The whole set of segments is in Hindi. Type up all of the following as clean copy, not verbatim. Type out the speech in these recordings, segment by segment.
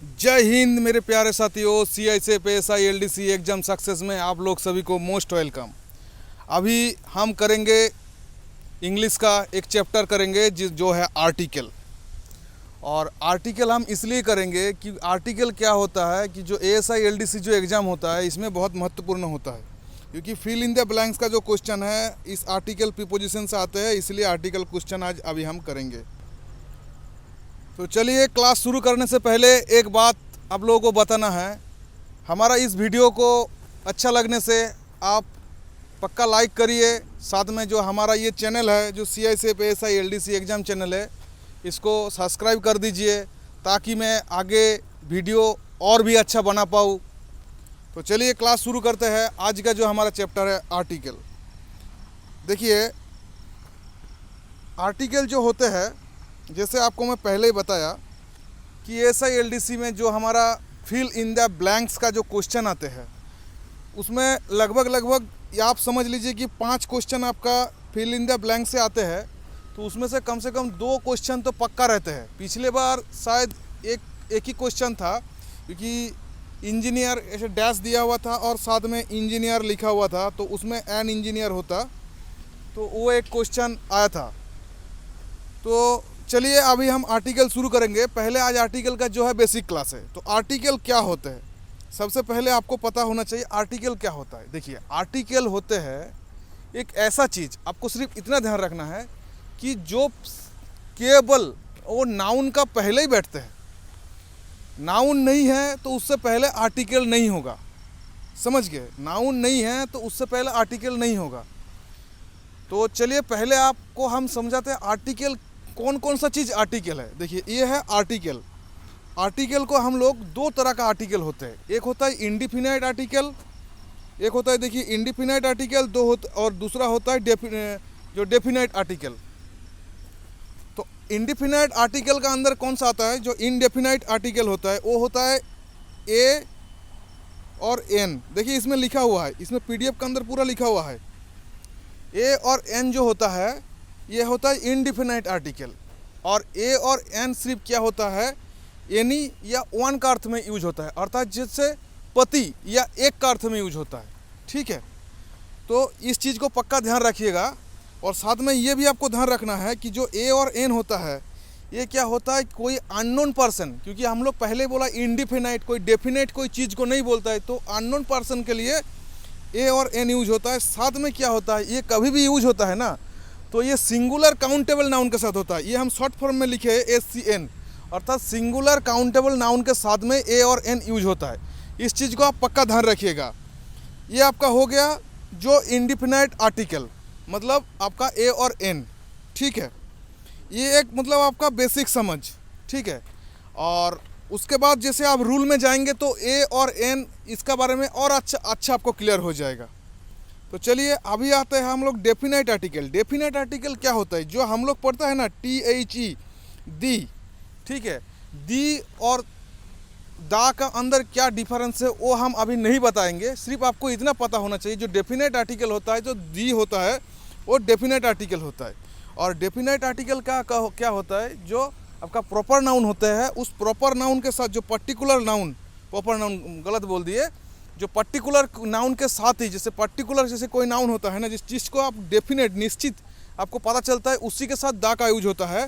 जय हिंद मेरे प्यारे साथियों। CICF ASI LDC exam success में आप लोग सभी को मोस्ट वेलकम। अभी हम करेंगे इंग्लिश का एक चैप्टर करेंगे जो है आर्टिकल। और आर्टिकल हम इसलिए करेंगे कि आर्टिकल क्या होता है कि जो ASI LDC जो एग्ज़ाम होता है इसमें बहुत महत्वपूर्ण होता है, क्योंकि फिल इन द ब्लैंक्स का जो क्वेश्चन है इस आर्टिकल प्रीपोजिशन से आते हैं, इसलिए आर्टिकल क्वेश्चन आज अभी हम करेंगे। तो चलिए, क्लास शुरू करने से पहले एक बात आप लोगों को बताना है। हमारा इस वीडियो को अच्छा लगने से आप पक्का लाइक करिए। साथ में जो हमारा ये चैनल है जो CICF ASI LDC exam channel है, इसको सब्सक्राइब कर दीजिए ताकि मैं आगे वीडियो और भी अच्छा बना पाऊँ। तो चलिए क्लास शुरू करते हैं। आज का जो हमारा चैप्टर है आर्टिकल। देखिए, आर्टिकल जो होते हैं, जैसे आपको मैं पहले ही बताया कि ASI LDC में जो हमारा फिल इन द ब्लैंक्स का जो क्वेश्चन आते हैं उसमें लगभग आप समझ लीजिए कि 5 क्वेश्चन आपका फिल इन द ब्लैंक से आते हैं। तो उसमें से कम 2 क्वेश्चन तो पक्का रहते हैं। पिछले बार शायद एक ही क्वेश्चन था, क्योंकि इंजीनियर ऐसे डैश दिया हुआ था और साथ में इंजीनियर लिखा हुआ था, तो उसमें एन इंजीनियर होता, तो वो एक क्वेश्चन आया था। तो चलिए अभी हम आर्टिकल शुरू करेंगे। पहले आज आर्टिकल का जो है बेसिक क्लास है। तो आर्टिकल क्या होते हैं, सबसे पहले आपको पता होना चाहिए आर्टिकल क्या होता है। देखिए, आर्टिकल होते हैं एक ऐसा चीज़, आपको सिर्फ इतना ध्यान रखना है कि जो केवल वो नाउन का पहले ही बैठते हैं। नाउन नहीं है तो उससे पहले आर्टिकल नहीं होगा, समझ गए। नाउन नहीं है तो उससे पहले आर्टिकल नहीं होगा। तो चलिए पहले आपको हम समझाते हैं आर्टिकल कौन कौन सा चीज़ आर्टिकल है। देखिए, ये है आर्टिकल। आर्टिकल को हम लोग 2 तरह का आर्टिकल होते हैं। एक होता है इंडिफिनाइट आर्टिकल, एक होता है देखिए इंडिफिनाइट आर्टिकल और दूसरा होता है जो डेफिनाइट आर्टिकल। तो इंडिफिनाइट आर्टिकल का अंदर कौन सा आता है, जो इनडेफिनाइट आर्टिकल होता है वो होता है ए और एन। देखिए इसमें लिखा हुआ है, इसमें PDF के अंदर पूरा लिखा हुआ है। ए और एन जो होता है ये होता है इनडिफिनाइट आर्टिकल, और ए और एन सिर्फ क्या होता है, एनी या वन का अर्थ में यूज होता है, अर्थात जिससे पति या एक का अर्थ में यूज होता है। ठीक है, तो इस चीज़ को पक्का ध्यान रखिएगा। और साथ में ये भी आपको ध्यान रखना है कि जो ए और एन होता है ये क्या होता है, कोई अननोन पर्सन, क्योंकि हम लोग पहले बोला इनडिफिनाइट, कोई डेफिनेट कोई चीज़ को नहीं बोलता है, तो अननोन पर्सन के लिए ए और एन यूज होता है। साथ में क्या होता है, ये कभी भी यूज होता है ना, तो ये सिंगुलर काउंटेबल नाउन के साथ होता है। ये हम शॉर्ट फॉर्म में लिखे है SCN, अर्थात सिंगुलर काउंटेबल नाउन के साथ में ए और एन यूज होता है। इस चीज़ को आप पक्का ध्यान रखिएगा। ये आपका हो गया जो इंडिफिनाइट आर्टिकल, मतलब आपका ए और एन। ठीक है, ये एक मतलब आपका बेसिक समझ। ठीक है, और उसके बाद जैसे आप रूल में जाएंगे तो ए और एन इसका बारे में और अच्छा आपको क्लियर हो जाएगा। तो चलिए अभी आते हैं हम लोग डेफिनाइट आर्टिकल। डेफिनाइट आर्टिकल क्या होता है, जो हम लोग पढ़ता है ना THE, दी। ठीक है, दी और दा का अंदर क्या डिफरेंस है वो हम अभी नहीं बताएंगे। सिर्फ आपको इतना पता होना चाहिए, जो डेफिनाइट आर्टिकल होता है, जो दी होता है वो डेफिनाइट आर्टिकल होता है। और डेफिनाइट आर्टिकल का क्या होता है, जो आपका प्रॉपर नाउन होता है उस प्रॉपर नाउन के साथ जो पर्टिकुलर नाउन, प्रॉपर नाउन गलत बोल दिए, जो पर्टिकुलर नाउन के साथ ही, जैसे पर्टिकुलर जैसे कोई नाउन होता है ना, जिस चीज़ को आप डेफिनेट निश्चित आपको पता चलता है, उसी के साथ दा का यूज होता है।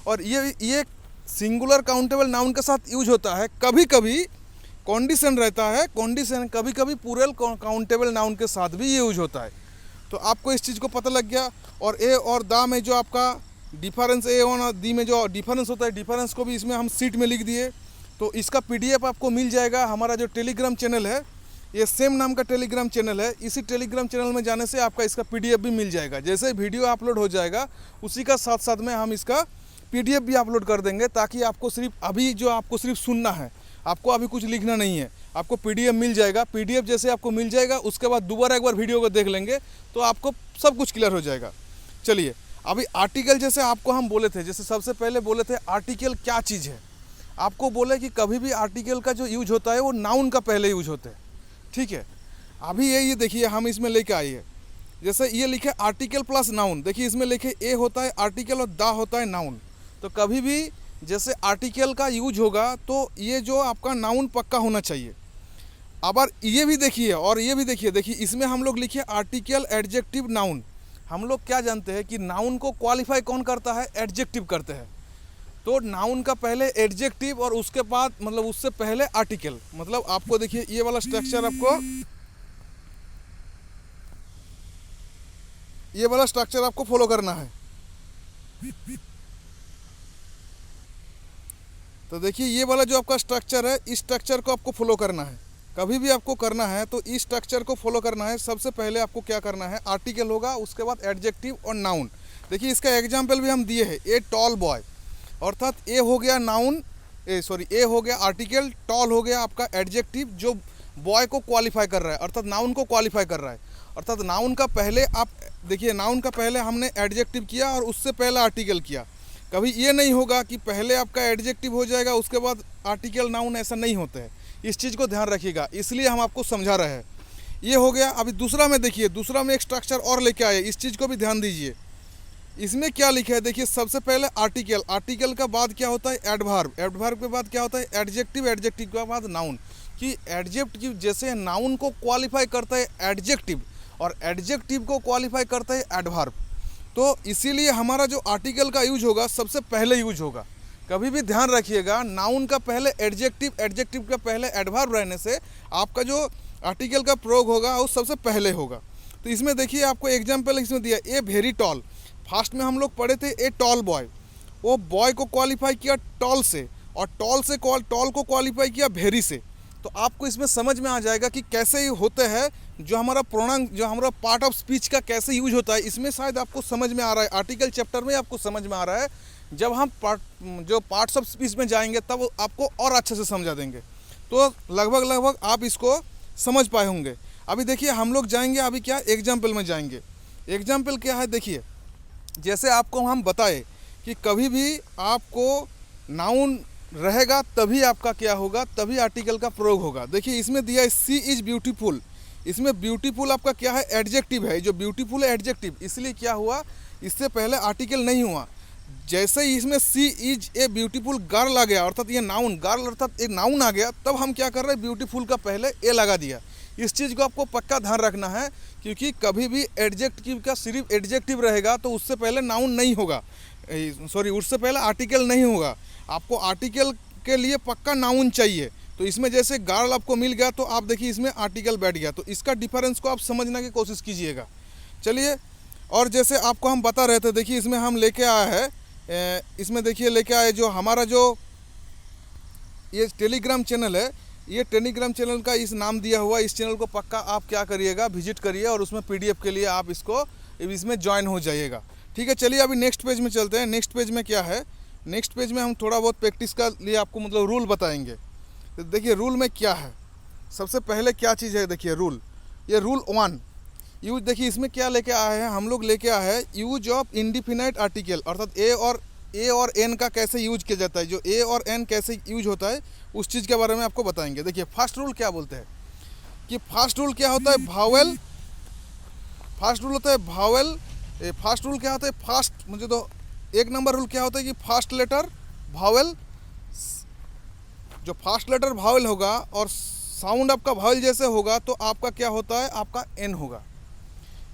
और ये सिंगुलर काउंटेबल नाउन के साथ यूज होता है। कभी कभी कंडीशन रहता है, कंडीशन कभी कभी पूरल काउंटेबल नाउन के साथ भी ये यूज होता है। तो आपको इस चीज़ को पता लग गया। और ए और दा में जो आपका डिफरेंस, ए और दी में जो डिफरेंस होता है, डिफरेंस को भी इसमें हम सीट में लिख दिए। तो इसका PDF आपको मिल जाएगा। हमारा जो टेलीग्राम चैनल है, ये सेम नाम का टेलीग्राम चैनल है। इसी टेलीग्राम चैनल में जाने से आपका इसका PDF भी मिल जाएगा। जैसे वीडियो अपलोड हो जाएगा उसी का साथ साथ में हम इसका PDF भी अपलोड कर देंगे, ताकि आपको सिर्फ अभी जो आपको सिर्फ सुनना है, आपको अभी कुछ लिखना नहीं है, आपको PDF मिल जाएगा। PDF जैसे आपको मिल जाएगा उसके बाद दोबारा एक बार वीडियो को देख लेंगे तो आपको सब कुछ क्लियर हो जाएगा। चलिए अभी आर्टिकल जैसे आपको हम बोले थे, जैसे सबसे पहले बोले थे आर्टिकल क्या चीज़ है। आपको बोले कि कभी भी आर्टिकल का जो यूज होता है वो नाउन का पहले यूज होता है। ठीक है, अभी ये देखिए हम इसमें लेके आइए, जैसे ये लिखे आर्टिकल प्लस नाउन। देखिए इसमें लिखे ए होता है आर्टिकल और दा होता है नाउन। तो कभी भी जैसे आर्टिकल का यूज होगा तो ये जो आपका नाउन पक्का होना चाहिए। अब ये भी देखिए और ये भी देखिए, देखिए इसमें हम लोग लिखिए आर्टिकल, एडजेक्टिव, नाउन। हम लोग क्या जानते हैं कि नाउन को क्वालिफाई कौन करता है? एडजेक्टिव करते हैं। तो नाउन का पहले एडजेक्टिव और उसके बाद मतलब उससे पहले आर्टिकल। मतलब आपको देखिए ये वाला स्ट्रक्चर आपको फॉलो करना है। तो देखिए ये वाला जो आपका स्ट्रक्चर है, इस स्ट्रक्चर को आपको फॉलो करना है। कभी भी आपको करना है तो इस स्ट्रक्चर को फॉलो करना है। सबसे पहले आपको क्या करना है? आर्टिकल होगा, उसके बाद एडजेक्टिव और नाउन। देखिए इसका एग्जाम्पल भी हम दिए हैं, ए टॉल बॉय, अर्थात ए हो गया नाउन, ए हो गया आर्टिकल, टॉल हो गया आपका एडजेक्टिव जो बॉय को क्वालिफाई कर रहा है, अर्थात नाउन को क्वालिफाई कर रहा है। अर्थात नाउन का पहले आप देखिए, नाउन का पहले हमने एडजेक्टिव किया और उससे पहले आर्टिकल किया। कभी ये नहीं होगा कि पहले आपका एडजेक्टिव हो जाएगा उसके बाद आर्टिकल, नाउन, ऐसा नहीं होता है। इस चीज़ को ध्यान रखिएगा, इसलिए हम आपको समझा रहे हैं। ये हो गया। अभी दूसरा में देखिए, दूसरा में एक स्ट्रक्चर और लेके आए, इस चीज़ को भी ध्यान दीजिए। इसमें क्या लिखा है देखिए, सबसे पहले आर्टिकल, आर्टिकल का बाद क्या होता है? एडवर्ब, एडवर्ब के बाद क्या होता है? एडजेक्टिव, एडजेक्टिव के बाद नाउन। कि एडजेक्टिव जैसे नाउन को क्वालिफाई करता है एडजेक्टिव और एडजेक्टिव को क्वालिफाई करता है एडवर्ब। तो इसीलिए हमारा जो आर्टिकल का यूज होगा सबसे पहले यूज होगा। कभी भी ध्यान रखिएगा, नाउन का पहले एडजेक्टिव, एडजेक्टिव का पहले एडवर्ब रहने से आपका जो आर्टिकल का प्रयोग होगा वो सबसे पहले होगा। तो इसमें देखिए आपको एग्जाम्पल इसमें दिया, ए वेरी टॉल। फास्ट में हम लोग पढ़े थे ए टॉल बॉय, वो बॉय को क्वालिफाई किया टॉल से और टॉल को क्वालिफाई किया वेरी से। तो आपको इसमें समझ में आ जाएगा कि कैसे ही होते हैं, जो हमारा प्रोनाउन, जो हमारा पार्ट ऑफ स्पीच का कैसे यूज होता है। इसमें शायद आपको समझ में आ रहा है, आर्टिकल चैप्टर में आपको समझ में आ रहा है। जब हम पार्ट्स ऑफ स्पीच में जाएंगे तब आपको और अच्छे से समझा देंगे। तो लगभग आप इसको समझ पाए होंगे। अभी देखिए हम लोग जाएंगे, अभी क्या एग्जाम्पल में जाएंगे। एग्जाम्पल क्या है देखिए, जैसे आपको हम बताए कि कभी भी आपको नाउन रहेगा तभी आपका क्या होगा, तभी आर्टिकल का प्रयोग होगा। देखिए इसमें दिया है सी इज ब्यूटीफुल। इसमें ब्यूटीफुल आपका क्या है? एडजेक्टिव है। जो ब्यूटीफुल है एडजेक्टिव, इसलिए क्या हुआ, इससे पहले आर्टिकल नहीं हुआ। जैसे ही इसमें सी इज ए ब्यूटीफुल गर्ल आ गया, अर्थात ये नाउन, गर्ल अर्थात एक नाउन आ गया, तब हम क्या कर रहे हैं? ब्यूटीफुल का पहले ए लगा दिया। इस चीज़ को आपको पक्का ध्यान रखना है, क्योंकि कभी भी एडजेक्टिव का सिर्फ एडजेक्टिव रहेगा तो उससे पहले नाउन नहीं होगा, उससे पहले आर्टिकल नहीं होगा। आपको आर्टिकल के लिए पक्का नाउन चाहिए। तो इसमें जैसे गर्ल आपको मिल गया तो आप देखिए इसमें आर्टिकल बैठ गया। तो इसका डिफरेंस को आप समझने की कोशिश कीजिएगा। चलिए, और जैसे आपको हम बता रहे थे, देखिए इसमें हम लेके आए हैं, इसमें देखिए लेके आए जो हमारा जो ये टेलीग्राम चैनल है, ये टेलीग्राम चैनल का इस नाम दिया हुआ, इस चैनल को पक्का आप क्या करिएगा, विजिट करिए और उसमें पीडीएफ के लिए आप इसमें ज्वाइन हो जाइएगा। ठीक है, चलिए अभी नेक्स्ट पेज में चलते हैं। नेक्स्ट पेज में क्या है? नेक्स्ट पेज में हम थोड़ा बहुत प्रैक्टिस का लिए आपको मतलब रूल बताएंगे। तो देखिए रूल में क्या है, सबसे पहले क्या चीज़ है, देखिए रूल, ये रूल 1 यूज। देखिए इसमें क्या लेके आए हैं हम लोग, लेके आए हैं यूज ऑफ इंडिफिनाइट आर्टिकल, अर्थात ए और एन का कैसे यूज किया जाता है, जो ए और एन कैसे यूज होता है उस चीज़ के बारे में आपको बताएंगे। देखिए फर्स्ट रूल क्या बोलते हैं कि फर्स्ट रूल क्या होता है? भावेल। फर्स्ट रूल होता है भावेल। फर्स्ट रूल क्या होता है? फर्स्ट, मुझे तो एक नंबर रूल क्या होता है कि फर्स्ट लेटर भावेल, जो फर्स्ट लेटर भावेल होगा और साउंड आपका भावेल जैसे होगा तो आपका क्या होता है? आपका एन होगा।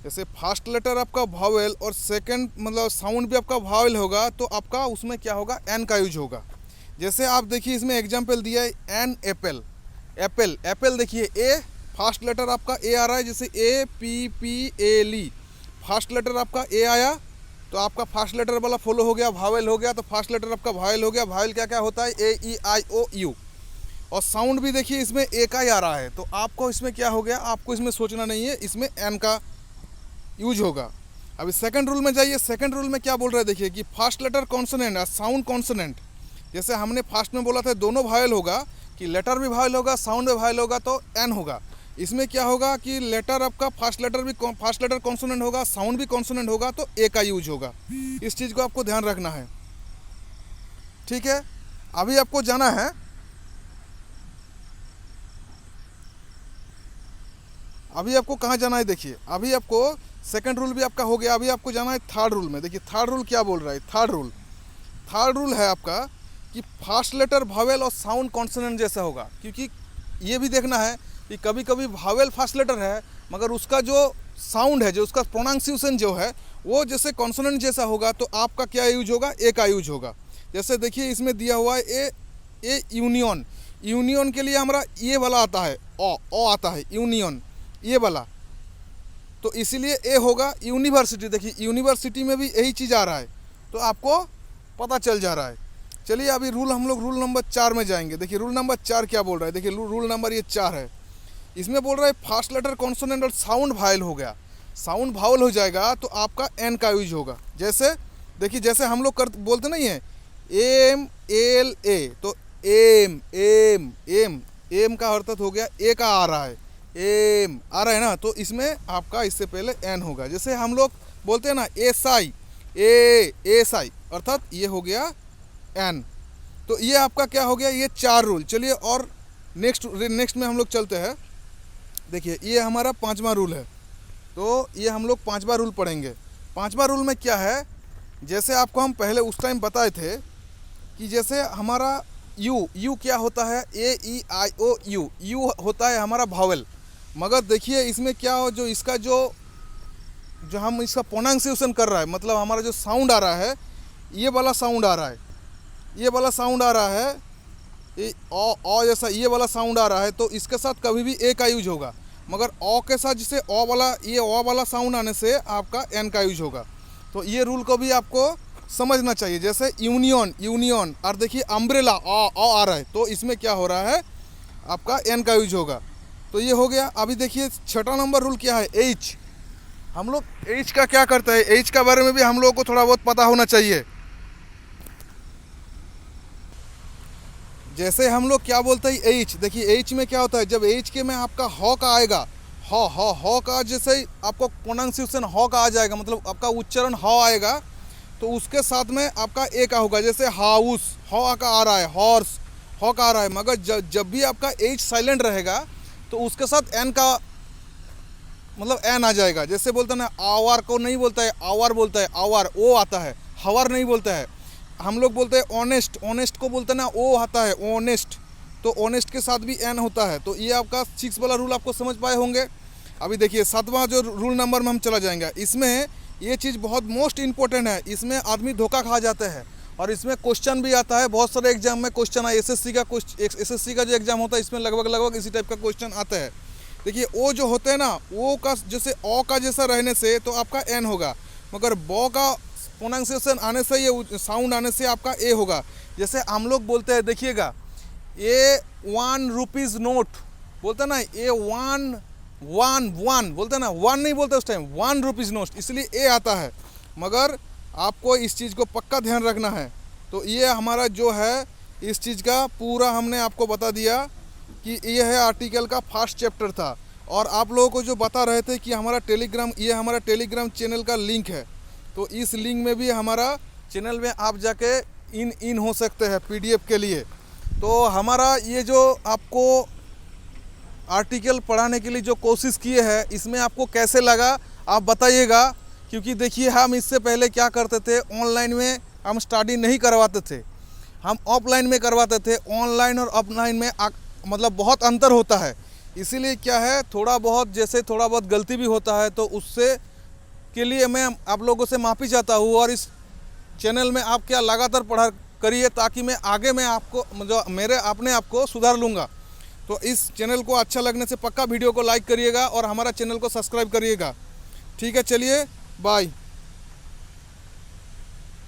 जैसे फर्स्ट लेटर आपका भावेल और सेकंड मतलब साउंड भी आपका भावेल होगा तो आपका उसमें क्या होगा? एन का यूज होगा। जैसे आप देखिए इसमें एग्जाम्पल दिया है, एन एप्पल। एप्पल, एप्पल देखिए ए, फर्स्ट लेटर आपका ए आ रहा है, जैसे APPLE, फर्स्ट लेटर आपका ए आया तो आपका फर्स्ट लेटर वाला फॉलो हो गया, भावेल हो गया, तो फर्स्ट लेटर आपका भावेल हो गया। भावेल क्या क्या होता है? AEIOU। और साउंड भी देखिए इसमें ए का ही आ रहा है, तो आपको इसमें क्या हो गया? आपको इसमें सोचना नहीं है, इसमें एन का यूज होगा। अभी सेकंड रूल में जाइए। सेकंड रूल में क्या बोल रहा है देखिए कि फर्स्ट लेटर कॉन्सोनेंट और साउंड कॉन्सोनेंट, जैसे हमने फर्स्ट में बोला था दोनों भावेल होगा, कि लेटर भी भावेल होगा, साउंड भी भावेल होगा तो एन होगा। इसमें क्या होगा कि लेटर आपका फर्स्ट लेटर कॉन्सोनेंट होगा, साउंड भी कॉन्सोनेंट होगा तो ए का यूज होगा। इस चीज़ को आपको ध्यान रखना है। ठीक है, अभी आपको जाना है, अभी आपको कहाँ जाना है? देखिए अभी आपको सेकंड रूल भी आपका हो गया, अभी आपको जाना है थर्ड रूल में। देखिए थर्ड रूल क्या बोल रहा है? थर्ड रूल है आपका कि फास्ट लेटर भावेल और साउंड कॉन्सोनेंट जैसा होगा, क्योंकि ये भी देखना है कि कभी कभी भावेल फास्ट लेटर है मगर उसका जो साउंड है, जो उसका प्रोनाउंसिएशन जो है वो जैसे कॉन्सोनेंट जैसा होगा, तो आपका क्या यूज होगा, ए का यूज होगा। जैसे देखिए इसमें दिया हुआ है ए यूनियन, यूनियन के लिए हमारा ये वाला आता है, ओ आता है, यूनियन ये वाला, तो इसीलिए ए होगा। यूनिवर्सिटी, देखिए यूनिवर्सिटी में भी यही चीज़ आ रहा है, तो आपको पता चल जा रहा है। चलिए अभी हम लोग रूल नंबर 4 में जाएंगे। देखिए रूल नंबर 4 क्या बोल रहा है, देखिए रूल नंबर ये 4 है। इसमें बोल रहा है फास्ट लेटर कॉन्सोनेंट और साउंड वावल हो गया, साउंड वावल हो जाएगा तो आपका एन का यूज होगा। जैसे देखिए जैसे हम लोग बोलते नहीं है एम एल ए, तो एम एम एम एम का अर्थ हो गया ए का आ रहा है, एम आ रहा है ना, तो इसमें आपका इससे पहले एन होगा। जैसे हम लोग बोलते हैं ना एस आई, एस आई अर्थात ये हो गया एन। तो ये आपका क्या हो गया, ये 4 रूल। चलिए और नेक्स्ट में हम लोग चलते हैं। देखिए ये हमारा 5वां रूल है, तो ये हम लोग 5वां रूल पढ़ेंगे। 5वां रूल में क्या है, जैसे आपको हम पहले उस टाइम बताए थे कि जैसे हमारा यू क्या होता है, ए ई आई ओ यू होता है हमारा भावेल, मगर देखिए इसमें क्या हो, जो इसका जो हम इसका प्रोनाउंसिएशन कर रहा है, मतलब हमारा जो साउंड आ रहा है, ये वाला साउंड आ रहा है, ये वाला साउंड आ रहा है, ये ओ जैसा ये वाला साउंड आ रहा है, तो इसके साथ कभी भी ए का यूज होगा, मगर ओ के साथ जिसे ओ वाला साउंड आने से आपका एन का यूज होगा। तो ये रूल को भी आपको समझना चाहिए। जैसे यूनियन और देखिए अम्ब्रेला ओ आ रहा है, तो इसमें क्या हो रहा है, आपका एन का यूज होगा। तो ये हो गया। अभी देखिए 6वां नंबर रूल क्या है, एच। हम लोग एच का क्या करते हैं, एच का बारे में भी हम लोगों को थोड़ा बहुत पता होना चाहिए। जैसे हम लोग क्या बोलते हैं एच, देखिए एच में क्या होता है, जब एच के में आपका हॉ का आएगा, हॉ का जैसे ही आपको प्रोनाउंसिएशन हॉ का आ जाएगा, मतलब आपका उच्चारण हॉ आएगा, तो उसके साथ में आपका ए का होगा। जैसे हाउस, हॉ का आ रहा है, हॉर्स, हॉ का आ रहा है, मगर जब भी आपका एच साइलेंट रहेगा तो उसके साथ एन का मतलब एन आ जाएगा। जैसे बोलते हैं ना आवर को नहीं बोलता है आवर, बोलता है आवर, ओ आता है, हवर नहीं बोलता है। हम लोग बोलते हैं ऑनेस्ट, ऑनेस्ट को बोलते हैं ना ओ आता है, ऑनेस्ट, तो ऑनेस्ट के साथ भी एन होता है। तो ये आपका 6 वाला रूल आपको समझ पाए होंगे। अभी देखिए 7वां जो रूल नंबर में हम चला जाएंगे। इसमें ये चीज़ बहुत मोस्ट इंपॉर्टेंट है, इसमें आदमी धोखा खा जाते हैं और इसमें क्वेश्चन भी आता है। बहुत सारे एग्जाम में क्वेश्चन है, एसएससी का जो एग्जाम होता है इसमें लगभग इसी टाइप का क्वेश्चन आता है। देखिए ओ जो होते हैं ना, ओ का जैसे ओ का जैसा रहने से तो आपका एन होगा, मगर बो का प्रोनाउंसिएशन आने से, ये साउंड आने से आपका ए होगा। जैसे हम लोग बोलते हैं, देखिएगा ए 1 रुपीज़ नोट बोलते हैं ना, ए वन बोलते हैं ना, 1 नहीं बोलते उस टाइम, 1 रुपीज़ नोट, इसलिए ए आता है। मगर आपको इस चीज़ को पक्का ध्यान रखना है। तो ये हमारा जो है इस चीज़ का पूरा हमने आपको बता दिया कि ये है आर्टिकल का फर्स्ट चैप्टर था। और आप लोगों को जो बता रहे थे कि हमारा टेलीग्राम, ये हमारा टेलीग्राम चैनल का लिंक है, तो इस लिंक में भी हमारा चैनल में आप जाके इन हो सकते हैं पीडीएफ के लिए। तो हमारा ये जो आपको आर्टिकल पढ़ाने के लिए जो कोशिश किए हैं, इसमें आपको कैसे लगा आप बताइएगा। क्योंकि देखिए हम इससे पहले क्या करते थे, ऑनलाइन में हम स्टडी नहीं करवाते थे, हम ऑफलाइन में करवाते थे। ऑनलाइन और ऑफलाइन में मतलब बहुत अंतर होता है, इसीलिए क्या है थोड़ा बहुत गलती भी होता है, तो उससे के लिए मैं आप लोगों से माफ़ी चाहता हूँ। और इस चैनल में आप क्या लगातार पढ़ा करिए, ताकि मैं आगे मैं आपको जो मेरे अपने आप को सुधार लूँगा। तो इस चैनल को अच्छा लगने से पक्का वीडियो को लाइक करिएगा और हमारा चैनल को सब्सक्राइब करिएगा। ठीक है, चलिए बाय।